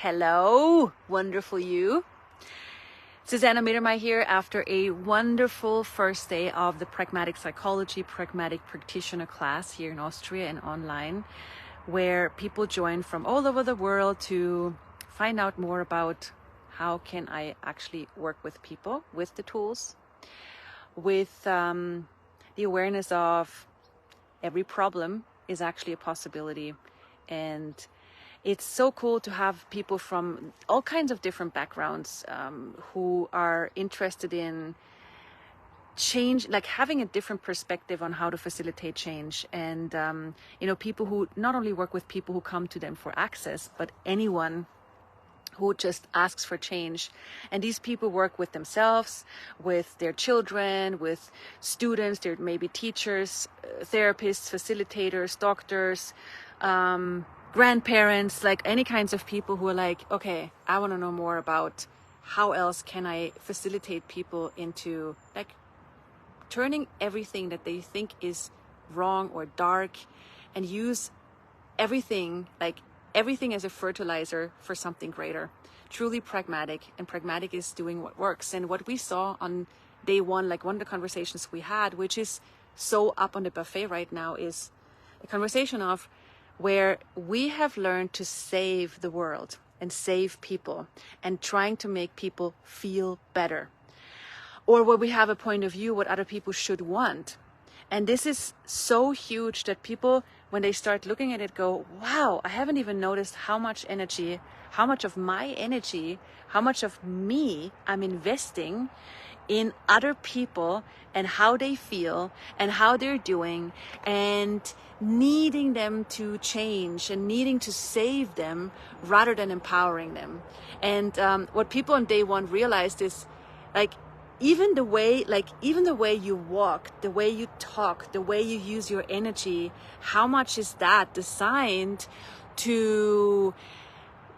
Hello, wonderful you. Susanna Mittermeier here after a wonderful first day of the Pragmatic Psychology, Pragmatic Practitioner class here in Austria and online, where people join from all over the world to find out more about how can I actually work with people, with the tools, with the awareness of every problem is actually a possibility. And it's so cool to have people from all kinds of different backgrounds who are interested in change, like having a different perspective on how to facilitate change. And, people who not only work with people who come to them for access, but anyone who just asks for change. And these people work with themselves, with their children, with students, they're maybe teachers, therapists, facilitators, doctors, grandparents, like any kinds of people who are like, okay, I want to know more about how else can I facilitate people into like turning everything that they think is wrong or dark and use everything as a fertilizer for something greater. Truly pragmatic, and pragmatic is doing what works. And what we saw on day one, like one of the conversations we had, which is so up on the buffet right now, is a conversation of where we have learned to save the world and save people and trying to make people feel better, or where we have a point of view what other people should want. And this is so huge that people, when they start looking at it, go, wow, I haven't even noticed how much energy, how much of my energy, how much of me I'm investing in other people and how they feel and how they're doing, and needing them to change and needing to save them rather than empowering them. And what people on day one realized is like, even the way you walk, the way you talk, the way you use your energy, how much is that designed to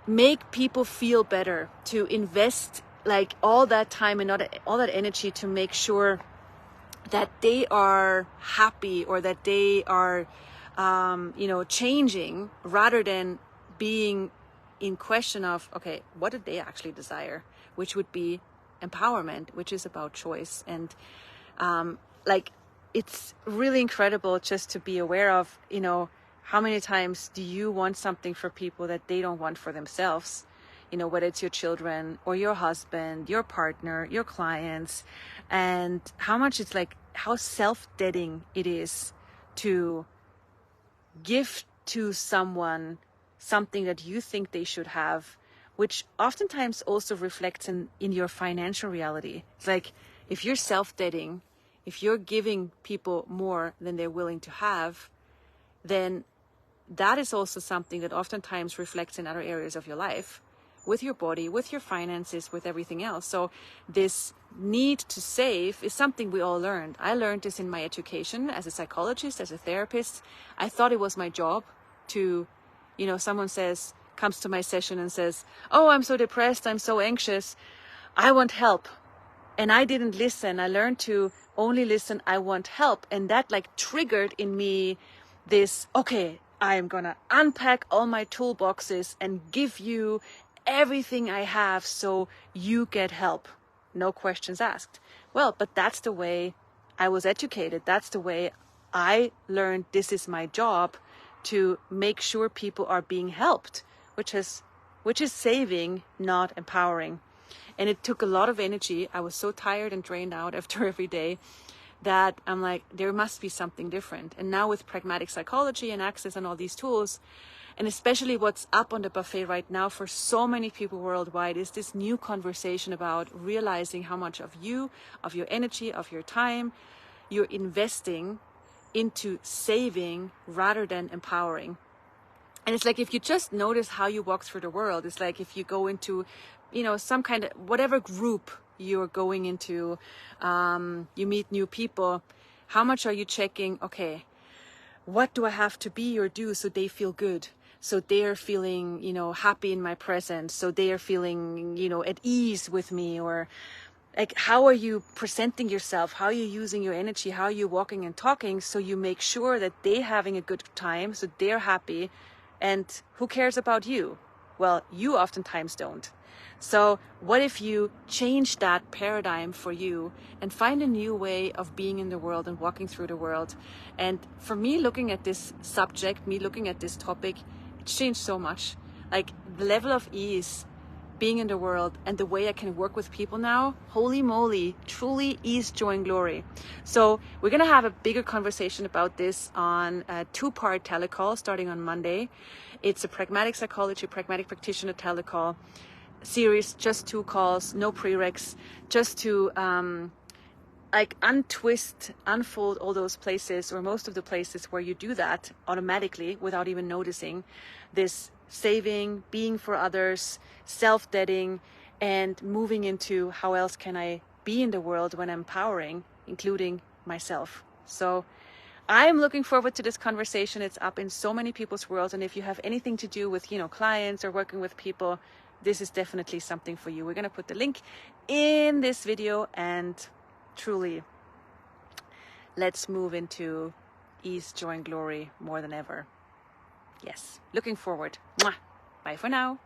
make people feel better, to invest like all that time and all that energy to make sure that they are happy or that they are, changing, rather than being in question of, okay, what did they actually desire, which would be empowerment, which is about choice. And it's really incredible just to be aware of, how many times do you want something for people that they don't want for themselves? Whether it's your children or your husband, your partner, your clients, and how much it's like how self-deadening it is to give to someone something that you think they should have, which oftentimes also reflects in your financial reality. It's like if you're self-deadening, if you're giving people more than they're willing to have, then that is also something that oftentimes reflects in other areas of your life, with your body, with your finances, with everything else. So this need to save is something we all learned. I learned this in my education as a psychologist, as a therapist. I thought it was my job to, someone comes to my session and says, oh, I'm so depressed, I'm so anxious, I want help. And I didn't listen. I learned to only listen, I want help. And that triggered in me this, okay, I'm gonna unpack all my toolboxes and give you everything I have so you get help. No questions asked. Well, but that's the way I was educated. That's the way I learned this is my job, to make sure people are being helped, which is saving, not empowering. And it took a lot of energy. I was so tired and drained out after every day that I'm like, there must be something different. And now with pragmatic psychology and access and all these tools, and especially what's up on the buffet right now for so many people worldwide, is this new conversation about realizing how much of you, of your energy, of your time, you're investing into saving rather than empowering. And it's like, if you just notice how you walk through the world, it's like if you go into, some kind of, whatever group you're going into, you meet new people, how much are you checking, okay, what do I have to be or do so they feel good? So they're feeling, happy in my presence. So they are feeling, at ease with me. Or like, how are you presenting yourself? How are you using your energy? How are you walking and talking? So you make sure that they're having a good time. So they're happy. And who cares about you? Well, you oftentimes don't. So what if you change that paradigm for you and find a new way of being in the world and walking through the world? And for me, looking at this subject, me looking at this topic, it's changed so much. Like the level of ease being in the world and the way I can work with people now, holy moly, truly ease, joy, and glory. So we're going to have a bigger conversation about this on a 2-part telecall starting on Monday. It's a pragmatic psychology, pragmatic practitioner telecall series, just 2 calls, no prereqs, just to untwist, unfold all those places, or most of the places where you do that automatically without even noticing, this saving, being for others, self-deading, and moving into how else can I be in the world when empowering, including myself. So I'm looking forward to this conversation. It's up in so many people's worlds. And if you have anything to do with, clients or working with people, this is definitely something for you. We're going to put the link in this video, and truly, let's move into ease, joy, and glory more than ever. Yes, looking forward. Mwah. Bye for now.